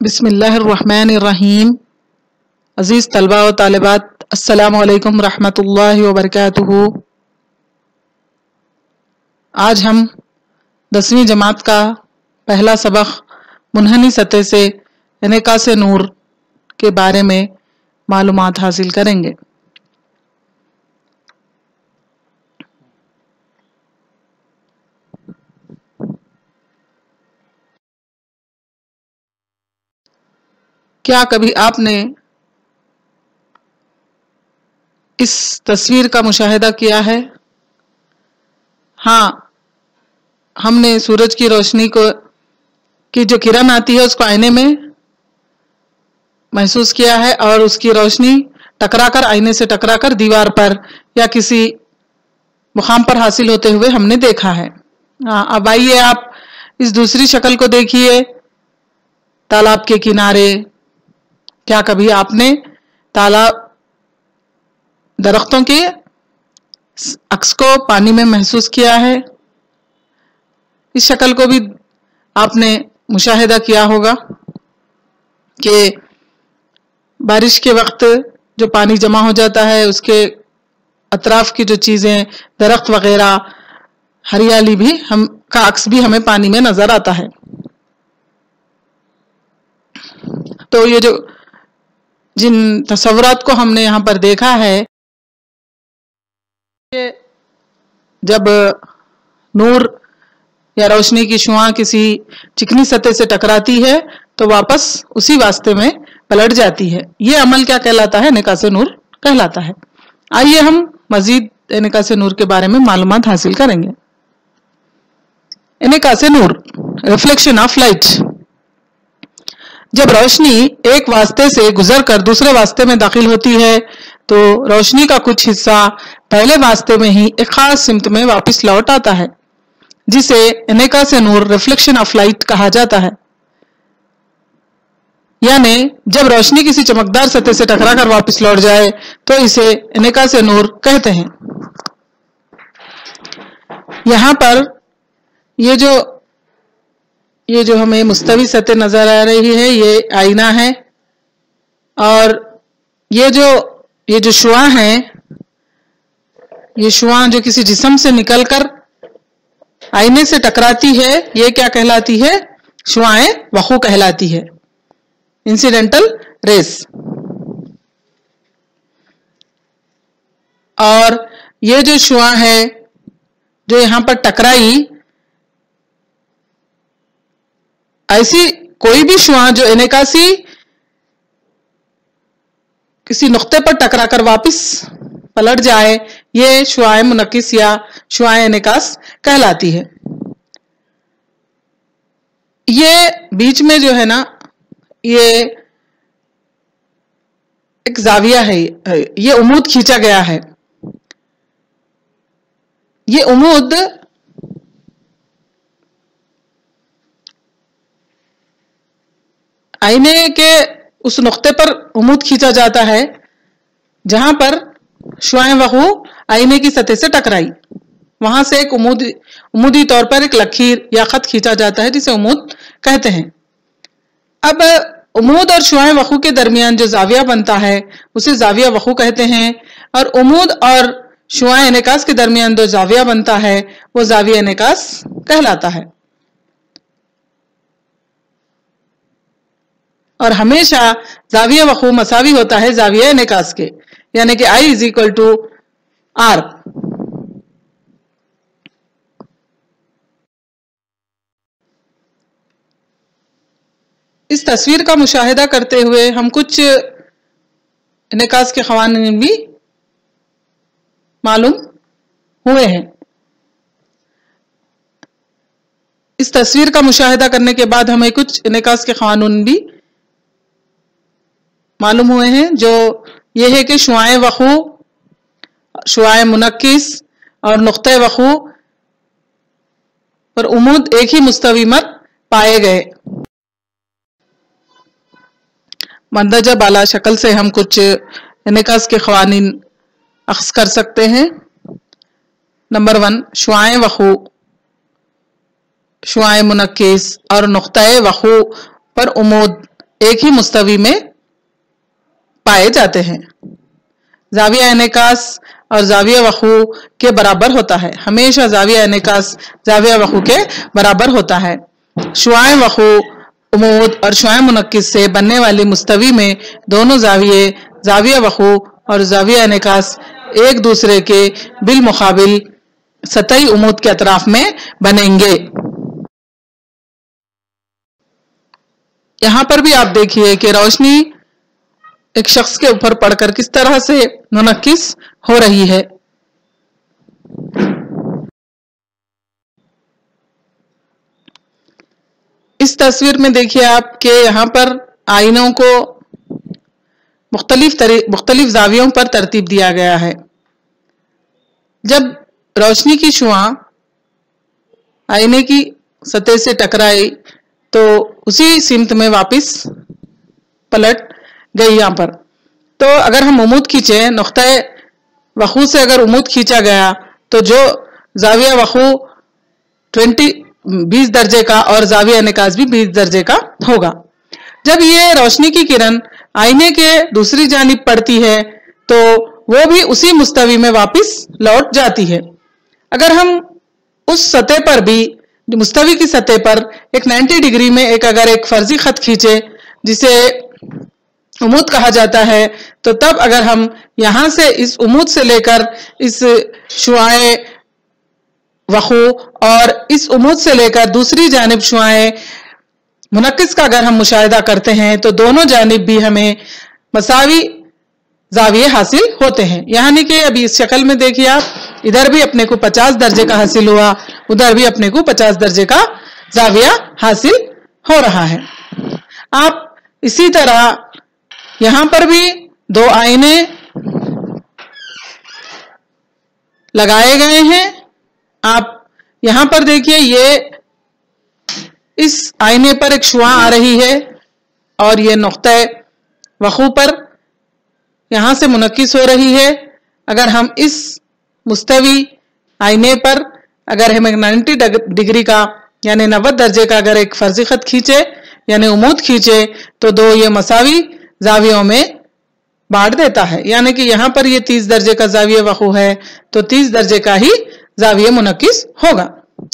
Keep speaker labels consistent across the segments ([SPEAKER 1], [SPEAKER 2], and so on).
[SPEAKER 1] बिस्मिल्लाहिर्रहमानिर्रहीम। अजीज़ तलबा व तालिबात, अस्सलामु अलैकुम रहमतुल्लाहि व बरकातुहू। आज हम 10वीं जमात का पहला सबक मुनहनी सतह से इनेकास नूर के बारे में मालूमात हासिल करेंगे। क्या कभी आपने इस तस्वीर का मुशाहिदा किया है? हाँ, हमने सूरज की रोशनी की जो किरण आती है उसको आईने में महसूस किया है और उसकी रोशनी टकराकर आईने से टकराकर दीवार पर या किसी मुकाम पर हासिल होते हुए हमने देखा है। हाँ, अब आइए आप इस दूसरी शक्ल को देखिए। तालाब के किनारे क्या कभी आपने तालाब दरख्तों के अक्स को पानी में महसूस किया है? इस शक्ल को भी आपने मुशाहिदा किया होगा कि बारिश के वक्त जो पानी जमा हो जाता है उसके अतराफ की जो चीजें, दरख्त वगैरह, हरियाली भी हम का अक्स भी हमें पानी में नजर आता है। तो ये जो जिन तस्वुरात को हमने यहाँ पर देखा है, जब नूर या रोशनी की शुआ किसी चिकनी सतह से टकराती है तो वापस उसी वास्ते में पलट जाती है। ये अमल क्या कहलाता है? इनेकास नूर कहलाता है। आइए हम मजीद इनेकास नूर के बारे में मालूमात हासिल करेंगे। इनेकास नूर, रिफ्लेक्शन ऑफ लाइट। जब रोशनी एक वास्ते से गुजरकर दूसरे वास्ते में दाखिल होती है तो रोशनी का कुछ हिस्सा पहले वास्ते में ही एक खास सिमत में वापस लौट आता है, जिसे इनेकास नूर, रिफ्लेक्शन ऑफ लाइट कहा जाता है। यानी जब रोशनी किसी चमकदार सतह से टकराकर वापस लौट जाए तो इसे इनेकास नूर कहते हैं। यहां पर ये जो हमें मुस्तवी सतह नजर आ रही है ये आईना है, और ये जो शुआ है, ये शुआ जो किसी जिस्म से निकलकर आईने से टकराती है, ये क्या कहलाती है? शुआएं वखू कहलाती है, इंसिडेंटल रेस। और ये जो शुआ है जो यहां पर टकराई, ऐसी कोई भी शुआ जो इनेकासी किसी नुक्ते पर टकराकर वापस पलट जाए, ये शुआए मुनक्किस या शुआए इनेकास कहलाती है। ये बीच में जो है ना, ये एक जाविया है, ये उमूद खींचा गया है। ये उमूद आईने के उस नुक्ते पर उमूद खींचा जाता है जहां पर शुआएं वखू आईने की सतह से टकराई। वहां से एक उमूदी तौर पर एक लकीर या खत खींचा जाता है जिसे उमूद कहते हैं। अब उमूद और शुआएं वखू के दरमियान जो जाविया बनता है उसे जाविया वखू कहते हैं, और उमूद और शुआएं इनेकास के दरमियान जो जाविया बनता है वो जाविया इनेकास कहलाता है। और हमेशा जाविया वखू मसावी होता है जाविया इनेकास के, यानी कि I = R। इस तस्वीर का मुशाहिदा करते हुए हम कुछ इनेकास के क़वानीन भी मालूम हुए हैं। इस तस्वीर का मुशाहिदा करने के बाद हमें कुछ इनेकास के क़ानून भी मालूम हुए हैं, जो ये है कि शुआए वखू, शुआए मुनक्किस और नुक्ते वखू पर उमूद एक ही मुस्तवी पर पाए गए। मंदरजा बाला शक्ल से हम कुछ इनेकास के क़वानीन अख्ज़ कर सकते हैं। नंबर 1, शुआए वखू, शुआए मुनक्किस और नुक्ते वखू पर उमूद एक ही मुस्तवी में पाए जाते हैं। जाविया इनेकास और जाविया वखू के बराबर होता है। हमेशा जाविया इनेकास जाविया वखू के बराबर होता है। शुआए वखू उमूद और शुआए मुनक्किस से बनने वाली मुस्तवी में दोनों जाविये जाविया वखू और जाविया इनेकास एक दूसरे के बिल मुकाबिल सतही उमूद के अतराफ में बनेंगे। यहां पर भी आप देखिए कि रोशनी एक शख्स के ऊपर पड़कर किस तरह से मुनक्किस हो रही है। इस तस्वीर में देखिए आप कि यहां पर आईनों को मुख्तलिफ जावियों पर तरतीब दिया गया है। जब रोशनी की शुआ आईने की सतह से टकराई तो उसी सिमत में वापस पलट गई। यहाँ पर तो अगर हम उमूद खींचे, नुक्ता वखू से अगर उमूद खींचा गया तो जो जाविया वखू 20 दर्जे का और जाविया इनेकास भी 20 दर्जे का होगा। जब ये रोशनी की किरण आईने के दूसरी जानिब पड़ती है तो वो भी उसी मुस्तवी में वापस लौट जाती है। अगर हम उस सतह पर भी, मुस्तवी की सतह पर एक 90 डिग्री में अगर एक फर्जी खत खींचे जिसे उमूद कहा जाता है, तो तब अगर हम यहां से इस उमूद से लेकर इस शुआए वखू और इस उमूद से लेकर दूसरी जानिब शुआए मुनक्किस का अगर हम मुशाहिदा करते हैं तो दोनों जानिब भी हमें मसावी जाविये हासिल होते हैं। यानी कि अभी इस शक्ल में देखिए आप, इधर भी अपने को 50 दर्जे का हासिल हुआ, उधर भी अपने को 50 दर्जे का जाविया हासिल हो रहा है। आप इसी तरह यहां पर भी दो आईने लगाए गए हैं। आप यहां पर देखिए, ये इस आईने पर एक शुआ आ रही है और ये नुक्ता वखू पर यहां से मुनक्किस हो रही है। अगर हम इस मुस्तवी आईने पर अगर हम 90 डिग्री का यानी 90 दर्जे का अगर एक फर्जी खत खींचे यानी उमूद खींचे तो दो ये मसावी जावियों में बांट देता है। यानी कि यहां पर ये 30 दर्जे का जाविया वखू है तो 30 दर्जे का ही जाविया मुनक्किस होगा।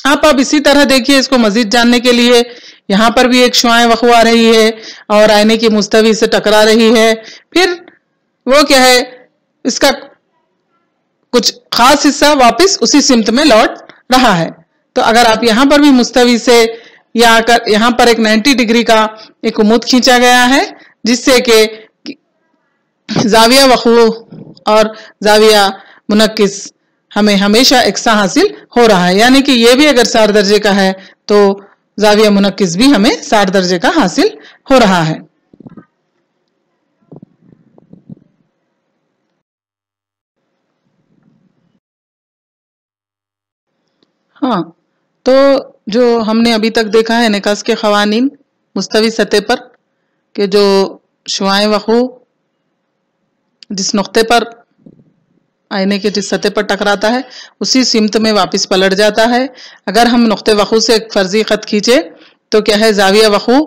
[SPEAKER 1] आप अब इसी तरह देखिए, इसको मजीद जानने के लिए यहां पर भी एक शुआए वखू आ रही है और आईने की मुस्तवी से टकरा रही है। फिर वो क्या है, इसका कुछ खास हिस्सा वापस उसी सिमत में लौट रहा है। तो अगर आप यहां पर भी मुस्तवी से यहां पर एक 90 डिग्री का एक उमूद खींचा गया है जिससे कि जाविया वखू और जाविया मुनक्किस हमें हमेशा एकसा हासिल हो रहा है। यानी कि ये भी अगर 60 दर्जे का है तो जाविया मुनक्किस भी हमें 60 दर्जे का हासिल हो रहा है। हाँ, तो जो हमने अभी तक देखा है इनेकास के क़वानीन मुस्तवी सतह पर कि जो शुआए वखू जिस नुक्ते पर आईने के जिस सतह पर टकराता है उसी सिमत में वापस पलट जाता है। अगर हम नुक्ते वखू से एक फर्जी खत खींचे तो क्या है, जाविया वखू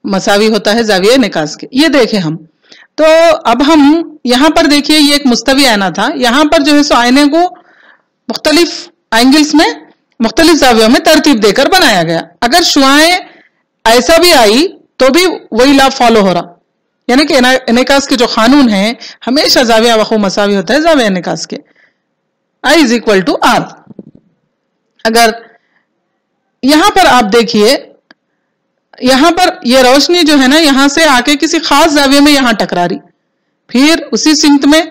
[SPEAKER 1] मसावी होता है जाविया इनेकास के। ये देखें हम, तो अब हम यहाँ पर देखिए, ये एक मुस्तवी आईना था। यहाँ पर जो है सो आईने को मुख्तलिफ एंगल्स में मुख्तलिफ जावियों में तरतीब देकर बनाया गया। अगर शुआएं ऐसा भी आई तो भी वही लाभ फॉलो हो रहा, यानी कि इनेकास के जो कानून है हमेशा जाविया वखू मसावी होता है जाविया इनेकास के। I = R। अगर यहां पर आप देखिए, यहां पर ये रोशनी जो है ना, यहां से आके किसी खास जाविये में यहां टकरा रही, फिर उसी सिमत में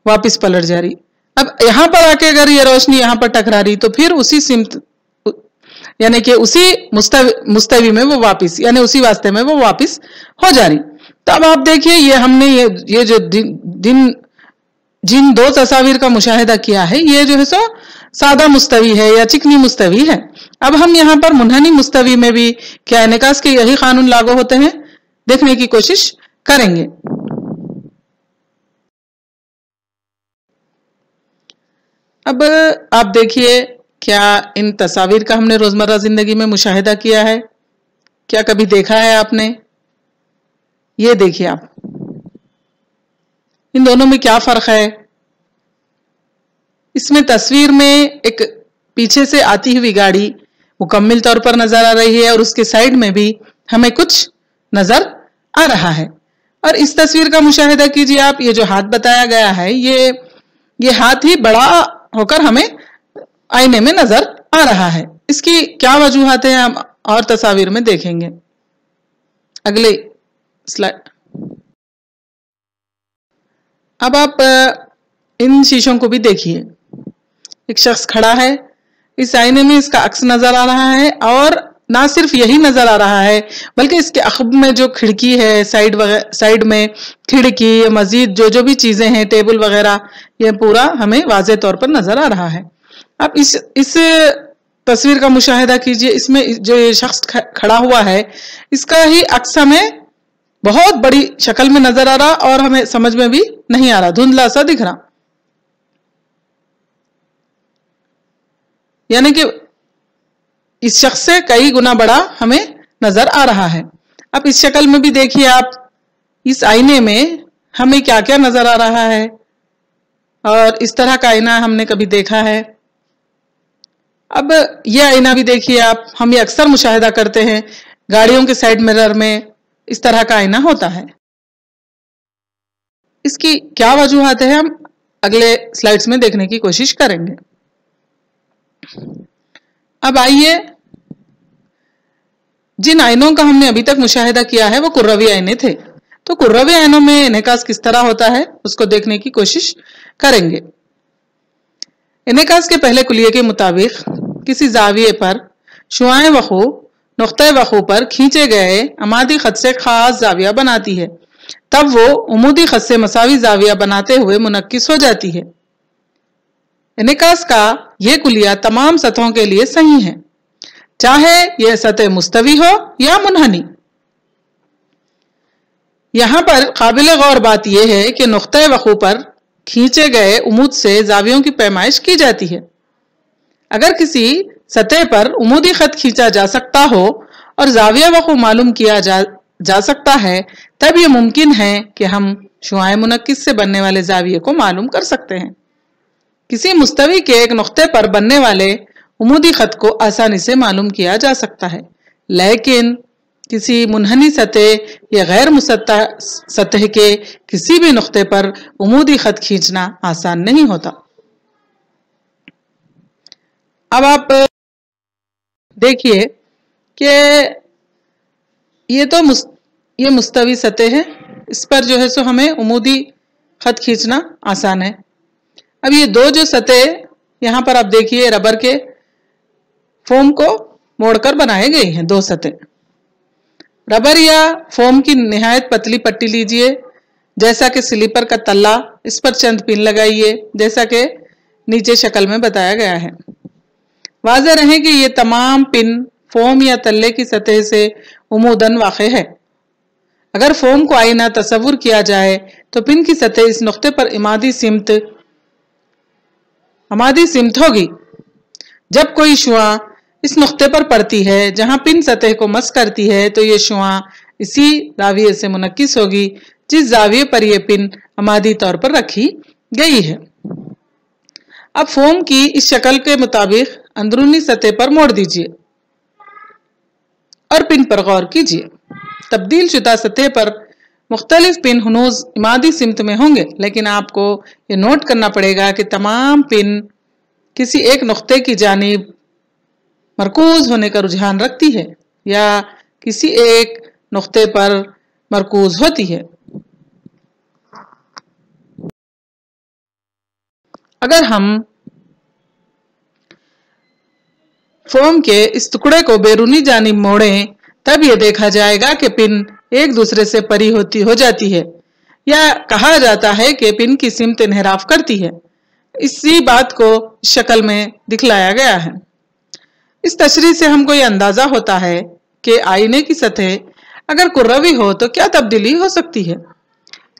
[SPEAKER 1] वापस पलट जा रही। अब यहां पर आके अगर ये रोशनी यहां पर टकरा रही तो फिर उसी सिमत यानी कि उसी मुस्तवी में वो वापस यानी उसी वास्ते में वो वापस हो जा रही। तो अब आप देखिए, ये हमने ये जो जिन दो तस्वीर का मुशाहिदा किया है, ये जो है सो सादा मुस्तवी है या चिकनी मुस्तवी है। अब हम यहाँ पर मुनहनी मुस्तवी में भी क्या इनेकास के यही कानून लागू होते हैं, देखने की कोशिश करेंगे। अब आप देखिए, क्या इन तस्वीर का हमने रोजमर्रा जिंदगी में मुशाहिदा किया है? क्या कभी देखा है आपने? ये देखिए आप, इन दोनों में क्या फर्क है। इसमें तस्वीर में एक पीछे से आती हुई गाड़ी मुकम्मल तौर पर नजर आ रही है और उसके साइड में भी हमें कुछ नजर आ रहा है। और इस तस्वीर का मुशाहिदा कीजिए आप, ये जो हाथ बताया गया है ये हाथ ही बड़ा होकर हमें आईने में नजर आ रहा है। इसकी क्या वजूहात है हम और तस्वीर में देखेंगे। अगले स्लाइड। अब आप इन शीशों को भी देखिए। एक शख्स खड़ा है, इस आईने में इसका अक्स नजर आ रहा है और ना सिर्फ यही नजर आ रहा है बल्कि इसके अखब में जो खिड़की है, साइड में खिड़की, मजीद जो भी चीजें हैं, टेबल वगैरह, ये पूरा हमें वाज़े तौर पर नजर आ रहा है। अब इस तस्वीर का मुशाहिदा कीजिए। इसमें जो ये शख्स खड़ा हुआ है इसका ही अक्स हमें बहुत बड़ी शक्ल में नजर आ रहा और हमें समझ में भी नहीं आ रहा, धुंधला सा दिख रहा। यानी कि इस शख्स से कई गुना बड़ा हमें नजर आ रहा है। अब इस शक्ल में भी देखिए आप, इस आईने में हमें क्या क्या नजर आ रहा है और इस तरह का आईना हमने कभी देखा है। अब यह आईना भी देखिए आप, हम ये अक्सर मुशाहिदा करते हैं, गाड़ियों के साइड मिरर में इस तरह का आईना होता है। इसकी क्या वजूहात है हम अगले स्लाइड्स में देखने की कोशिश करेंगे। अब आइए, जिन आईनों का हमने अभी तक मुशाहिदा किया है वो कुर्रवी आईने थे, तो कुर्रवी आईनों में इनेकास किस तरह होता है उसको देखने की कोशिश करेंगे। इनेकास के पहले कुलिये के मुताबिक किसी जाविये पर शुआए वखू नुक्ते वखू पर खींचे गए अमादी खत से खास जाविया बनाती है, तब वो उमूदी खत से मसावी जाविया बनाते हुए मुनक्किस हो जाती है। इनेकास का यह कुलिया तमाम सतहों के लिए सही है, चाहे यह सतह मुस्तवी हो या मुनहनी। यहां पर काबिल गौर बात यह है कि नुक्ते वखू पर खींचे गए उमूद से जावियों की पैमाइश की जाती है। अगर किसी सतह पर उमूदी खत खींचा जा सकता हो और जाविया वखू मालूम किया जा सकता है, तब यह मुमकिन है कि हम शुआए मुनक्किस से बनने वाले जाविये को मालूम कर सकते हैं। किसी मुस्तवी के एक नुक्ते पर बनने वाले उमूदी खत को आसानी से मालूम किया जा सकता है, लेकिन किसी मुनहनी सतह या गैर मुसत्तह सतह के किसी भी नुक्ते पर उमूदी खत खींचना आसान नहीं होता। अब आप देखिए कि ये मुस्तवी सतह है, इस पर जो है सो हमें उमूदी खत खींचना आसान है। अब ये दो जो सतह यहां पर आप देखिए रबर के फोम को मोड़कर बनाए गए हैं, दो सतह। रबर या फोम की निहायत पतली पट्टी लीजिए, जैसा कि स्लीपर का तल्ला, इस पर चंद पिन लगाइए जैसा कि नीचे शक्ल में बताया गया है। वाज़ेह रहे कि ये तमाम पिन फोम या तल्ले की सतह से उमूदन वाक़े है। अगर फोम को आईना तस्वुर किया जाए तो पिन की सतह इस नुक्ते पर इमादी सिमत होगी। जब कोई शुआ इस नुक्ते पर पड़ती है जहां पिन सतह को मस करती है तो ये शुआ इसी जाविये से मुनक्किस होगी जिस जाविये पर यह पिन अमादी तौर पर रखी गई है। अब फोम की इस शक्ल के मुताबिक अंदरूनी सतह पर मोड़ दीजिए और पिन पर गौर कीजिए। तब्दील शुदा सतह पर मुख्तलिफ पिन हुनूज इमादी सिमत में होंगे, लेकिन आपको ये नोट करना पड़ेगा कि तमाम पिन किसी एक नुक्ते की जानिब मरकूज होने का रुझान रखती है या किसी एक नुक्ते पर मरकूज होती है। अगर हम फोम के इस टुकड़े को बैरूनी जानिब मोड़ें तब यह देखा जाएगा कि पिन एक दूसरे से परी हो जाती है, या कहा जाता है कि पिन की सिमत इन्हिराफ करती है। इसी बात को शक्ल में दिखलाया गया है। इस तशरीह से हमको यह अंदाजा होता है कि आईने की सतह अगर कुर्रवी हो तो क्या तब्दीली हो सकती है।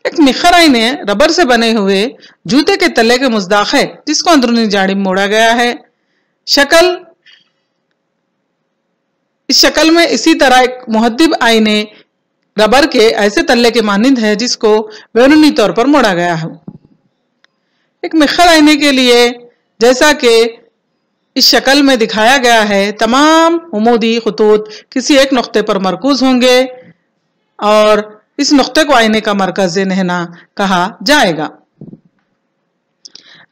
[SPEAKER 1] एक निखर आईने रबर से बने हुए जूते के तले के मुज़दाक़ है जिसको अंदरूनी जानिब मोड़ा गया है। इस शक्ल में इसी तरह एक मुहद्दिब आईने रबर के ऐसे तल्ले के मानिंद है जिसको बैरूनी तौर पर मोड़ा गया हो। एक मिखर आईने के लिए जैसा कि इस शक्ल में दिखाया गया है, तमाम उमूदी खतूत किसी एक नुक्ते पर मरकूज होंगे और इस नुक्ते को आईने का मरकज़ नहना कहा जाएगा।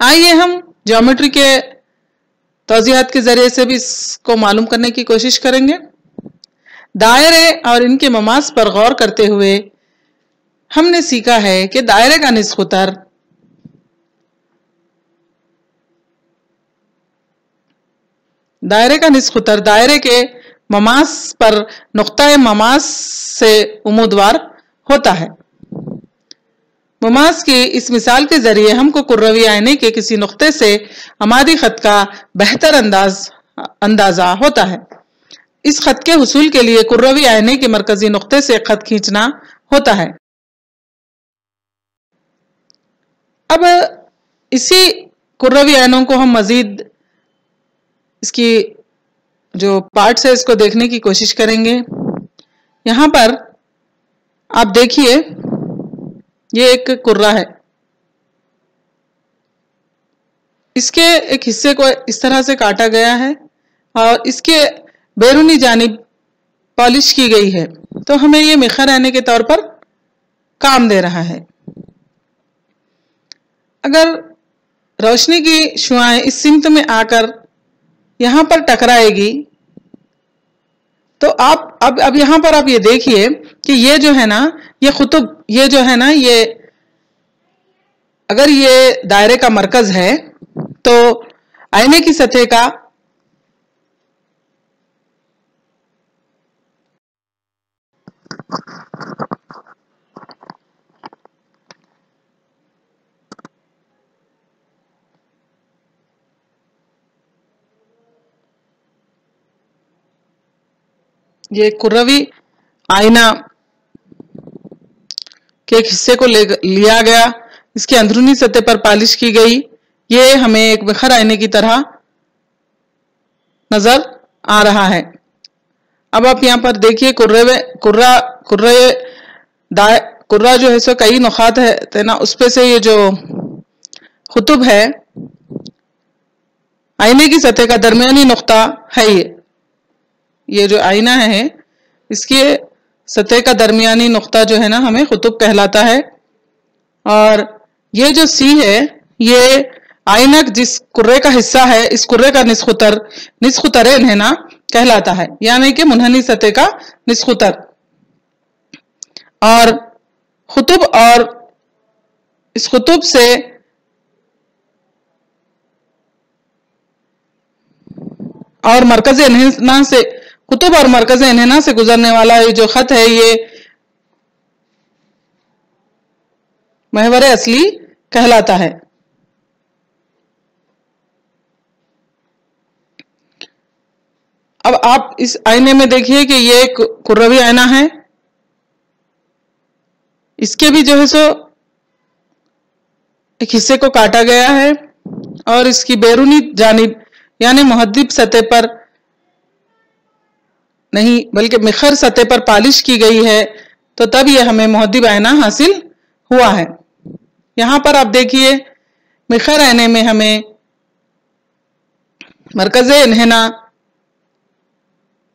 [SPEAKER 1] आइए हम ज्योमेट्री के तौज़ीहात के जरिए से भी इसको मालूम करने की कोशिश करेंगे। दायरे और इनके ममास पर गौर करते हुए हमने सीखा है कि दायरे का निस्फ़ उतर दायरे के ममास पर नुक्ता ममास से उम्मीदवार होता है। ममास की इस मिसाल के जरिए हमको कुर्रवी आईने के किसी नुक्ते से अमादी खत का बेहतर अंदाजा होता है। इस खत के हुसूल के लिए कुर्रवी आईने के मरकजी नुक्ते से खत खींचना होता है। अब इसी कुर्रवी आईनों को हम मजीद इसकी जो पार्ट्स है इसको देखने की कोशिश करेंगे। यहां पर आप देखिए, ये एक कुर्रा है, इसके एक हिस्से को इस तरह से काटा गया है और इसके बैरूनी जानिब पॉलिश की गई है, तो हमें ये मिखर आईने के तौर पर काम दे रहा है। अगर रोशनी की शुआएं इस सिमत में आकर यहां पर टकराएगी तो आप अब यहां पर आप ये देखिए कि ये जो है ना, ये खुतुब, ये जो है ना, ये अगर ये दायरे का मरकज है तो आईने की सतह का ये कुर्रवी आईना के एक हिस्से को लिया गया, इसकी अंदरूनी सतह पर पॉलिश की गई, ये हमें एक मिखर आईने की तरह नजर आ रहा है। अब आप यहाँ पर देखिए, कुर्रा जो है सो कई नुकात है ना, उस पे से ये जो खुतुब है, आईने की सतह का दरमियानी नुक्ता है ये जो आईना है इसके सतह का दरमियानी नुक्ता जो है ना हमें खुतुब कहलाता है। और ये जो सी है ये आइनक जिस कुर्रे का हिस्सा है, इस कुर्रे का निस्खुतर इन्हेना कहलाता है, यानी कि मुनहनी सतह का निस्खुतर। और खुतुब और इस खुतुब से और मरकज इन्हेना से कुतुब और मरकज इन्हेना से गुजरने वाला ये जो खत है ये महवर असली कहलाता है। अब आप इस आईने में देखिए कि ये एक कुर्रवी आईना है, इसके भी जो है सो एक हिस्से को काटा गया है और इसकी बैरूनी जानिब यानी मुहद्दिब सतह पर नहीं बल्कि मिखर सतह पर पॉलिश की गई है, तो तब ये हमें मुहद्दिब आईना हासिल हुआ है। यहां पर आप देखिए मिखर आईने में हमें मरकज इन्हेना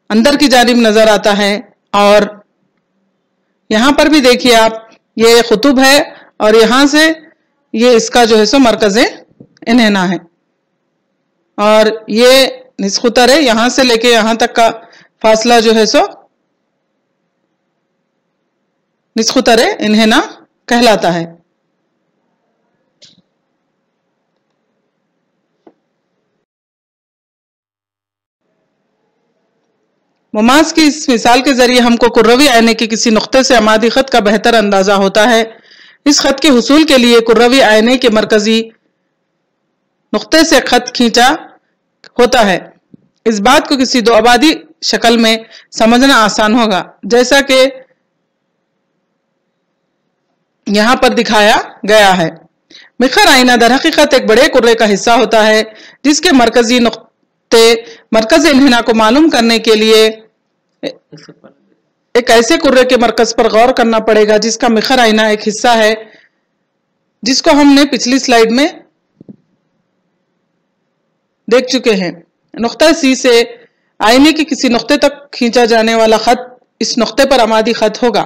[SPEAKER 1] अंदर की जानिब नजर आता है और यहां पर भी देखिए आप, ये खुतुब है और यहां से ये इसका जो है सो मरकज इन्हेना है और ये निस्खुतर है, यहां से लेके यहां तक का फासला जो है सो निस्खुतर इन्हेना कहलाता है। मुमास की इस मिसाल के जरिए हमको कुर्रवी आईने के किसी नुक्ते से अमादी खत का बेहतर अंदाजा होता है। इस खत के हुसूल के लिए कुर्रवी आईने के मरकजी नुक्ते से खत खींचा होता है। इस बात को किसी दो आबादी शक्ल में समझना आसान होगा, जैसा कि यहां पर दिखाया गया है। मिखर आईना दर हकीकत एक बड़े कुर्रे का हिस्सा होता है जिसके मरकजी नुक्ते मरकज इन्हेना को मालूम करने के लिए एक ऐसे कुर्रे के मरकज पर गौर करना पड़ेगा जिसका मिखर आईना एक हिस्सा है, जिसको हमने पिछली स्लाइड में देख चुके हैं। नुक्ता सी से आईने के किसी नुक्ते तक खींचा जाने वाला खत इस नुक्ते पर अमादी खत होगा।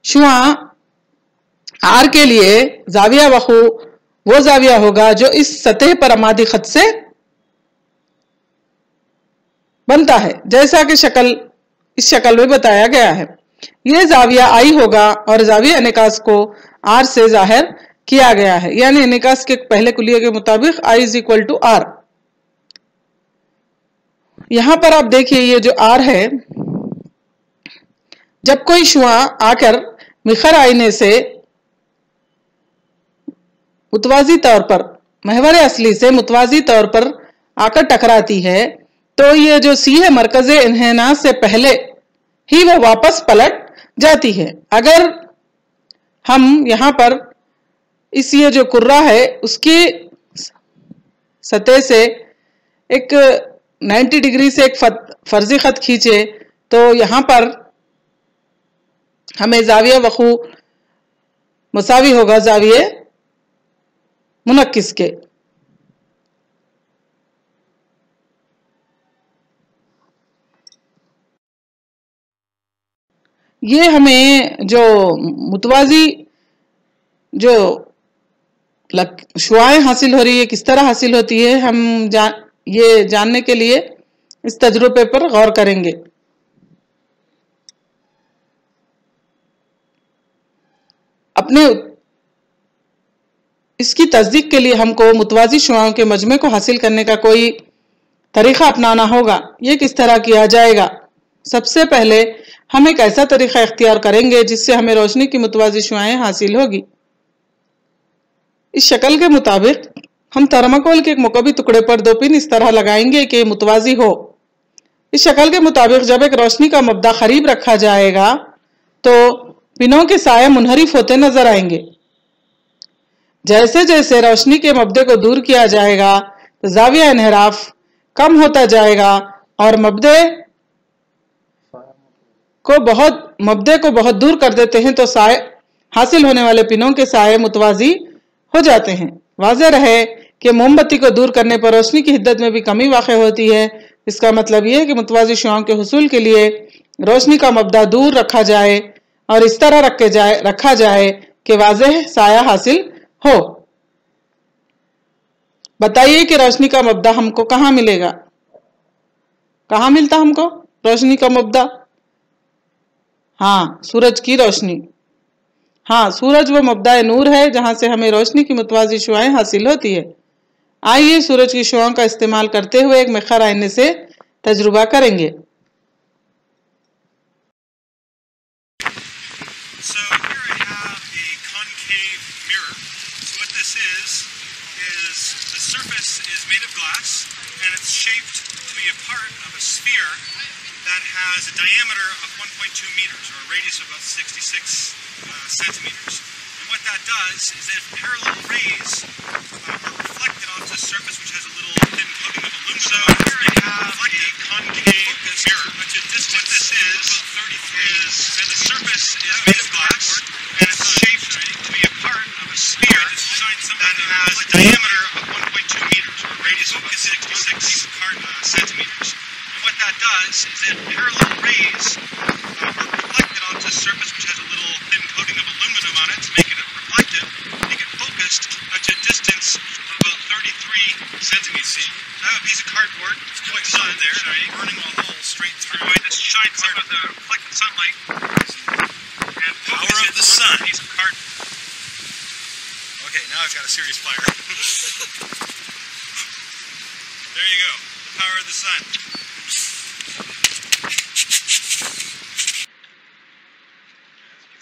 [SPEAKER 1] शुआ आर के लिए जाविया वखू वो जाविया होगा जो इस सतह पर अमादी खत से बनता है, जैसा कि इस शक्ल में बताया गया है। यह जाविया आई होगा और जाविया इनेकास को आर से जाहिर किया गया है, यानी इनेकास के पहले कुलिये के मुताबिक I is equal to are. यहां पर आप देखिए ये जो आर है, जब कोई शुआ आकर मिखर आईने से मुतवाजी तौर पर महवर असली से मुतवाजी तौर पर आकर टकराती है, तो ये जो सी है मरकज इन्हेनास से पहले ही वो वापस पलट जाती है। अगर हम यहां पर इस ये जो कुर्रा है उसकी सतह से एक 90 डिग्री से एक फर्जी खत खींचे, तो यहां पर हमें जाविया वखू मुसावी होगा जाविये मुनक्किस के। ये हमें जो मुतवाजी जो शुआएं हासिल हो रही है किस तरह हासिल होती है, हम ये जानने के लिए इस तजुर्बे पर गौर करेंगे। अपने इसकी तस्दीक के लिए हमको मुतवाजी शुआओं के मजमे को हासिल करने का कोई तरीका अपनाना होगा। ये किस तरह किया जाएगा? सबसे पहले हम एक ऐसा तरीका इख्तियार करेंगे जिससे हमें रोशनी की मुतवाजी शुआएं हासिल होगी। इस शक्ल के मुताबिक हम थर्माकोल के एक मुकब्बी टुकड़े पर दो पिन इस तरह लगाएंगे कि मुतवाजी हो। इस शक्ल के मुताबिक जब एक रोशनी का मब्दा करीब रखा जाएगा तो पिनों के साए मुनहरिफ होते नजर आएंगे। जैसे जैसे रोशनी के मब्दे को दूर किया जाएगा तो जाविया इन्हिराफ कम होता जाएगा और मब्दे को बहुत दूर कर देते हैं, तो साए हासिल होने वाले पिनों के साए मुतवाजी हो जाते हैं। वाज़ेह रहे कि मोमबत्ती को दूर करने पर रोशनी की हिद्दत में भी कमी वाक़ई होती है। इसका मतलब यह है कि मुतवाजी शुआओं के हुसूल के लिए रोशनी का मब्दा दूर रखा जाए और इस तरह रखा जाए कि वाज़ेह साया हासिल हो। बताइए कि रोशनी का मब्दा हमको कहाँ मिलेगा? कहाँ मिलता हमको रोशनी का मब्दा? हाँ, सूरज की रोशनी। हाँ, सूरज वो मब्दा नूर है जहां से हमें रोशनी की मुतवाजी शुआएं हासिल होती है। आइए सूरज की शुआओं का इस्तेमाल करते हुए एक मिखर आईने से तजुर्बा करेंगे।
[SPEAKER 2] that has a diameter of 1.2 meters or a radius of about 66 centimeters. And what that does is that if parallel rays are reflected onto the surface, which has a little thin coating of aluminum. So here I have a concave mirror. What this is that the surface is made of glass and it's shaped to be a part of a sphere that has a diameter of 1.2 meters or a radius of about 66 centimeters. What that does is that parallel rays are reflected onto the surface, which has a little thin coating of aluminum on it to make it reflective. They get focused to a distance of about 33 centimeters. See, I have a piece of cardboard. It's quite sun there, right? Burning a hole straight through it. This shines some of the reflected sunlight and power of the sun. A piece of cardboard. Okay, now I've got a serious fire. There you go. The power of the sun.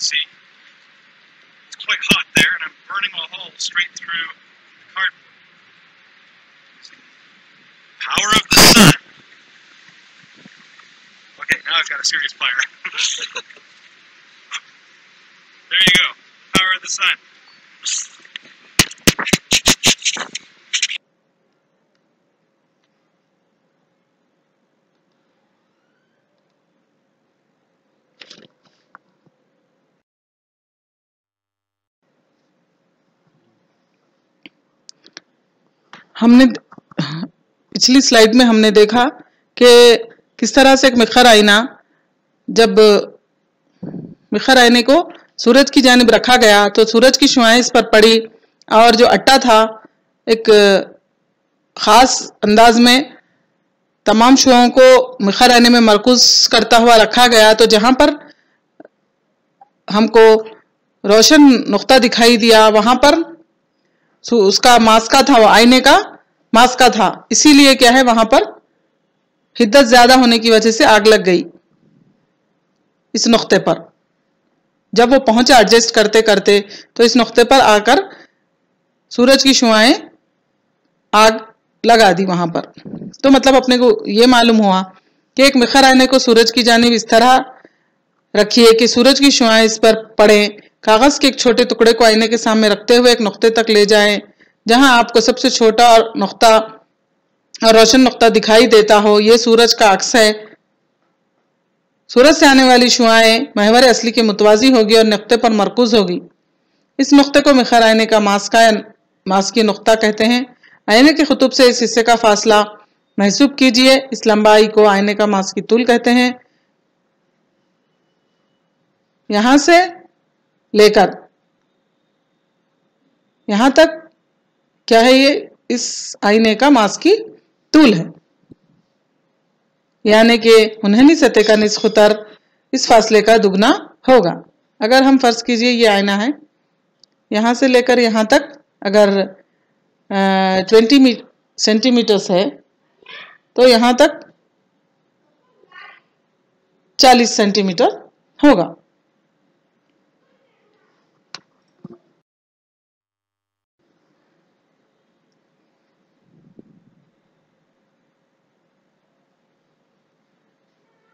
[SPEAKER 2] See, it's quite hot there, and I'm burning a hole straight through the cardboard. Power of the sun. Okay, now I've got a serious fire. There you go. Power of the sun.
[SPEAKER 1] हमने पिछली slide में हमने देखा कि किस तरह से एक मिखर आईना, जब मिखर आईने को सूरज की जानिब रखा गया तो सूरज की शुआएं इस पर पड़ी और जो अट्टा था एक खास अंदाज में तमाम शुआओं को मिखर आईने में मरकूज करता हुआ रखा गया। तो जहां पर हमको रोशन नुक्ता दिखाई दिया वहां पर उसका मास्का था, वो आईने का मास्का था, इसीलिए क्या है वहां पर हिद्दत ज्यादा होने की वजह से आग लग गई इस नुक्ते पर। जब वो पहुंचा एडजस्ट करते करते तो इस नुक्ते पर आकर सूरज की शुआएं आग लगा दी वहां पर। तो मतलब अपने को ये मालूम हुआ कि एक मिखर आईने को सूरज की जानिब इस तरह रखिए कि सूरज की शुआएं इस पर पड़े। कागज के एक छोटे टुकड़े को आईने के सामने रखते हुए एक नुक्ते तक ले जाएं जहां आपको सबसे छोटा और नुक्ता और रोशन नुक्ता दिखाई देता हो। ये सूरज का अक्स है। सूरज से आने वाली शुआएं महवर असली के मुतवाजी होगी और नुक्ते पर मरकूज होगी। इस नुक्ते को मिखर आईने का मास्का या मास्की नुक्ता कहते हैं। आईने के खुतूब से इस हिस्से का फासला महसूब कीजिए। इस लंबाई को आईने का मास्की तूल कहते हैं। यहां से लेकर यहां तक क्या है, ये इस आईने का मास्की तूल है, यानी कि उन्हें सतह का निस्फ उतर इस फासले का दुगना होगा। अगर हम फर्ज कीजिए ये आईना है, यहां से लेकर यहां तक अगर 20 सेंटीमीटर्स है तो यहां तक 40 सेंटीमीटर होगा।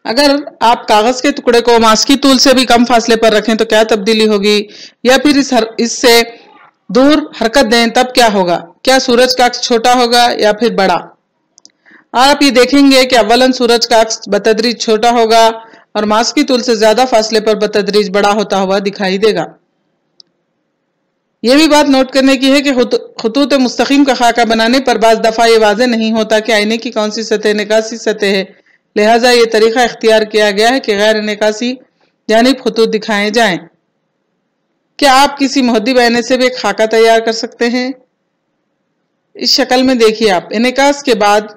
[SPEAKER 1] अगर आप कागज के टुकड़े को मास्की तूल से भी कम फासले पर रखें तो क्या तब्दीली होगी, या फिर इससे दूर हरकत दें तब क्या होगा? क्या सूरज का अक्स छोटा होगा या फिर बड़ा? आप ये देखेंगे कि अव्वलन सूरज का अक्स बतदरीज छोटा होगा और मास्की तूल से ज्यादा फासले पर बतदरीज बड़ा होता हुआ दिखाई देगा। यह भी बात नोट करने की है कि खुतूत मुस्तकीम का खाका बनाने पर बाज दफा ये वाज़ेह नहीं होता कि आईने की कौन सी सतह निकासी सतह है, लिहाजा ये तरीका इख्तियार किया गया है कि गैर निकासी जानिब खुतूत दिखाए जाएं। क्या आप किसी मुहद्दिब आईने से भी एक खाका तैयार कर सकते हैं? इस शक्ल में देखिए आप। इनेकास के बाद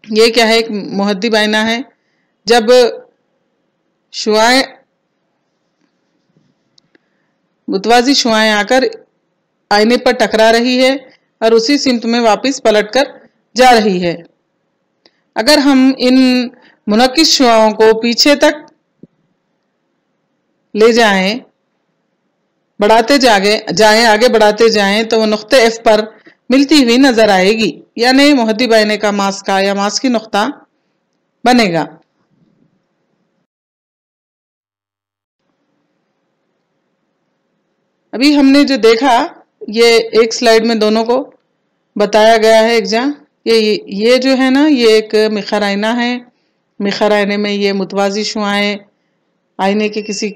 [SPEAKER 1] ये क्या है, एक मुहद्दिब आईना है। जब शुआएं मुतवाजी शुआएं आकर आईने पर टकरा रही है और उसी सिमत में वापस पलटकर जा रही है। अगर हम इन मुनक्किस शुआओं को पीछे तक ले जाएं, बढ़ाते जाएं, आगे बढ़ाते जाएं तो वो नुक्ते एफ पर मिलती हुई नजर आएगी, यानी मुहद्दिब आईने का मास्का या मास्की नुक्ता बनेगा। अभी हमने जो देखा ये एक स्लाइड में दोनों को बताया गया है एक जहाँ। ये जो है ना, ये एक मिखर आईना है। मिखर आईने में ये मुतवाजी शुआएं आईने के किसी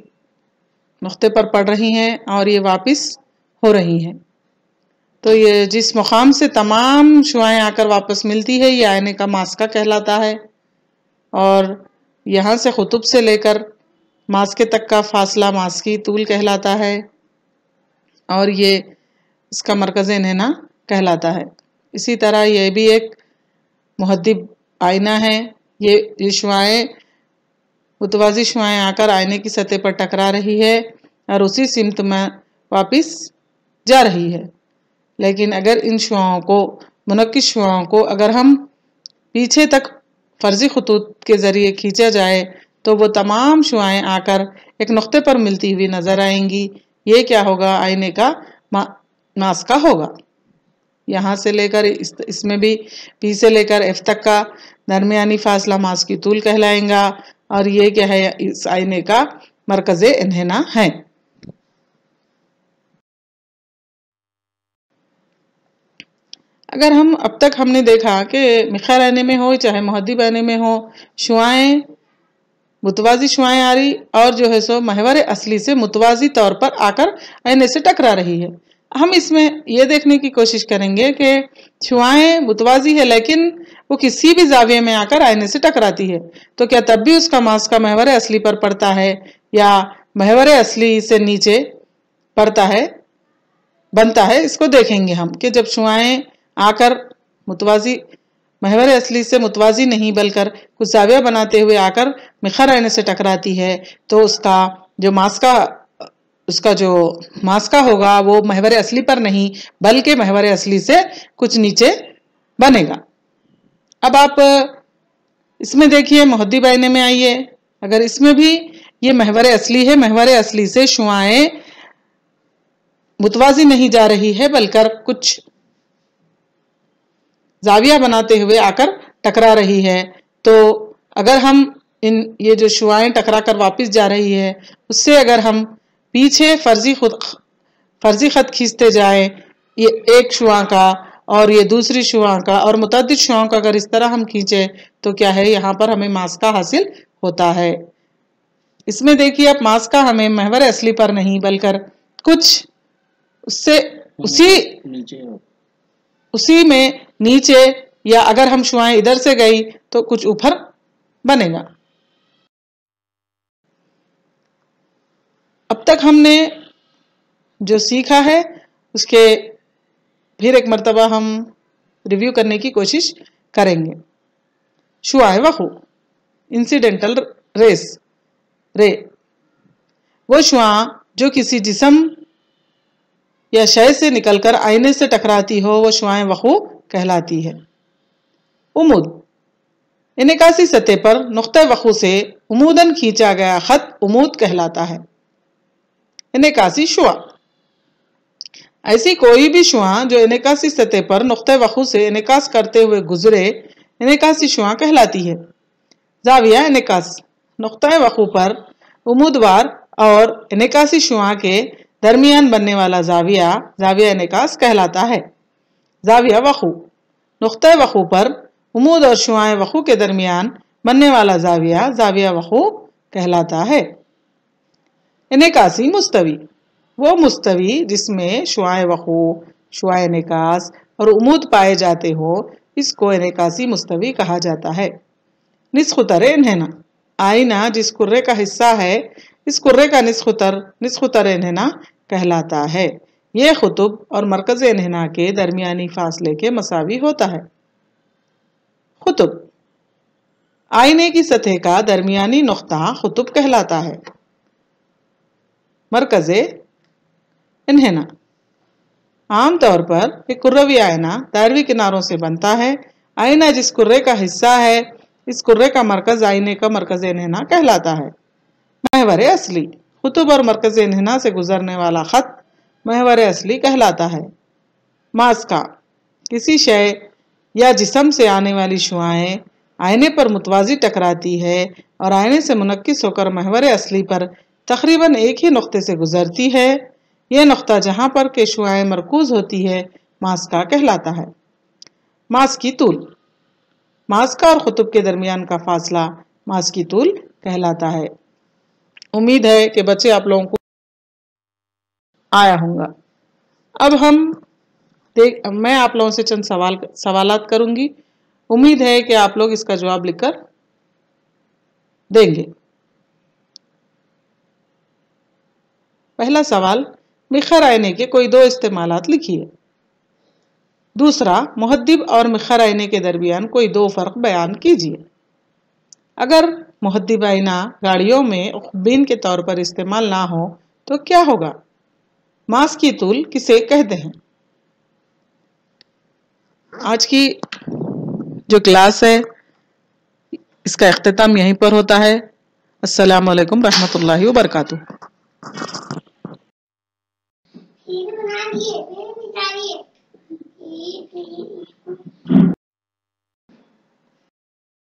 [SPEAKER 1] नुक्ते पर पड़ रही हैं और ये वापस हो रही हैं। तो ये जिस मुकाम से तमाम शुआएं आकर वापस मिलती है ये आईने का मास्का कहलाता है। और यहाँ से खुतुब से लेकर मास्के तक का फासला मास्की तूल कहलाता है और ये इसका मरकज़ इन्हेना कहलाता है। इसी तरह ये भी एक मुहद्दिब आईना है। ये शुआएं मुतवाज़ी शुआएं आकर आईने की सतह पर टकरा रही है और उसी सिमत में वापस जा रही है। लेकिन अगर इन शुआओं को, मुनक्किस शुआओं को अगर हम पीछे तक फर्जी खुतूत के ज़रिए खींचा जाए तो वो तमाम शुआएं आकर एक नुक्ते पर मिलती हुई नज़र आएंगी। ये क्या होगा, आईने का मास्का होगा। यहाँ से लेकर इसमें भी पी से लेकर एफ तक का दरमियानी फासला मास्की तूल कहलाएगा और ये क्या है, इस आईने का मरकज़े इन्हेना है। अगर हम अब तक हमने देखा कि मिखर आईने में हो चाहे मुहद्दिब आईने में हो, शुआएं मुतवाजी शुआएं आ रही और जो है सो महवर असली से मुतवाजी तौर पर आकर आईने से टकरा रही है। हम इसमें ये देखने की कोशिश करेंगे कि शुआएं मुतवाजी है लेकिन वो किसी भी जाविये में आकर आईने से टकराती है, तो क्या तब भी उसका मास्का महवर असली पर पड़ता है या महवर असली से नीचे पड़ता है बनता है। इसको देखेंगे हम कि जब शुआएं आकर मुतवाजी महवर असली से मुतवाजी नहीं बल्कि कुछ जाविया बनाते हुए आकर मिखर आईने से टकराती है तो उसका जो मास्का होगा वो महवर असली पर नहीं बल्कि महवर असली से कुछ नीचे बनेगा। अब आप इसमें देखिए मुहद्दिब आईने में आइए, अगर इसमें भी ये महवर असली है, महवर असली से शुआएं मुतवाजी नहीं जा रही है बल्कि कुछ जाविया बनाते हुए आकर टकरा रही है, तो अगर हम ये जो शुआएं टकरा कर वापस जा रही है उससे अगर हम पीछे फर्जी खत खींचते जाएं, ये एक शुआ का और ये दूसरी शुआ का और मुतअद्दिद शुआओं का अगर इस तरह हम खींचे तो क्या है, यहाँ पर हमें मास्का हासिल होता है। इसमें देखिए अब मास्का हमें महवर असली पर नहीं बल्कि कुछ उससे उसी में नीचे, या अगर हम शुआएं इधर से गई तो कुछ ऊपर बनेगा। अब तक हमने जो सीखा है उसके फिर एक मर्तबा हम रिव्यू करने की कोशिश करेंगे। शुआए वखू इंसिडेंटल रे वो शुआ जो किसी जिस्म या शय से निकलकर आईने से टकराती हो वो शुआए वखू कहलाती है। उमूद इनेकासी सतह पर नुक्ते वखू से उमूदन खींचा गया खत उमूद कहलाता है। इनेकासी शुआ ऐसी कोई भी शुआ जो इनेकासी सतह पर नुक्ते वखू से इनेकास करते हुए गुजरे इनेकासी शुआ कहलाती है। जाविया इनेकास नुक्ते वखू पर उमूदवार और इनेकासी शुआ के दरमियान बनने वाला जाविया इनेकास कहलाता है। जाविया वखू नुक्ते वखू पर उमूद और शुआए वखू के दरमियान बनने वाला जाविया वखू कहलाता है। इनेकासी मुस्तवी वो मुस्तवी जिसमें शुआए वखू, शुआए इनेकास और उमूद पाए जाते हो, इसको इनेकासी मुस्तवी कहा जाता है। निस्खुतर इन्हेना आईना जिस कुर्रे का हिस्सा है, इस कुर्रे का निस्खुतर इन्हेना कहलाता है। ये खुतुब और मरकज इन्हेना के दरमियानी फासले के मसावी होता है। खुतुब आईने की सतह का दरमियानी नुक्ता खुतुब कहलाता है। मरकज़े इन्हेना आम तौर पर एक कुर्रवी आईना दायरवी किनारों से बनता है। आईना जिस कुर्रे का हिस्सा है, इस कुर्रे का मरकज आईने का मरकज इन्हेना कहलाता है। महवर असली खुतुब और मरकज इन्हेना से गुजरने वाला खत महवर असली कहलाता है। मास्का किसी शय या जिस्म से आने वाली शुआएं आईने पर मुतवाजी टकराती है और आईने से मुनक्किस होकर महवर असली पर तकरीबन एक ही नुक्ते से गुजरती है। यह नुक्ता जहां पर के शुआएं मरकूज होती है मास्का कहलाता है। मास्की तूल मास्का और खुतुब के दरमियान का फासला मास्की तूल कहलाता है। उम्मीद है कि बच्चे आप लोगों को आया होगा। अब मैं आप लोगों से चंद सवालात करूंगी। उम्मीद है कि आप लोग इसका जवाब लिखकर देंगे। पहला सवाल, मिखर आईने के कोई दो इस्तेमालात लिखिए। दूसरा, मुहद्दिब और मिखर आईने के दरमियान कोई दो फर्क बयान कीजिए। अगर मुहद्दिब आईना गाड़ियों में उखबीन के तौर पर इस्तेमाल ना हो तो क्या होगा? मास्की तूल किसे कहते हैं? आज की जो क्लास है इसका इख्तिताम यहीं पर होता है। अस्सलामु अलैकुम रहमतुल्लाहि व बरकातुहू।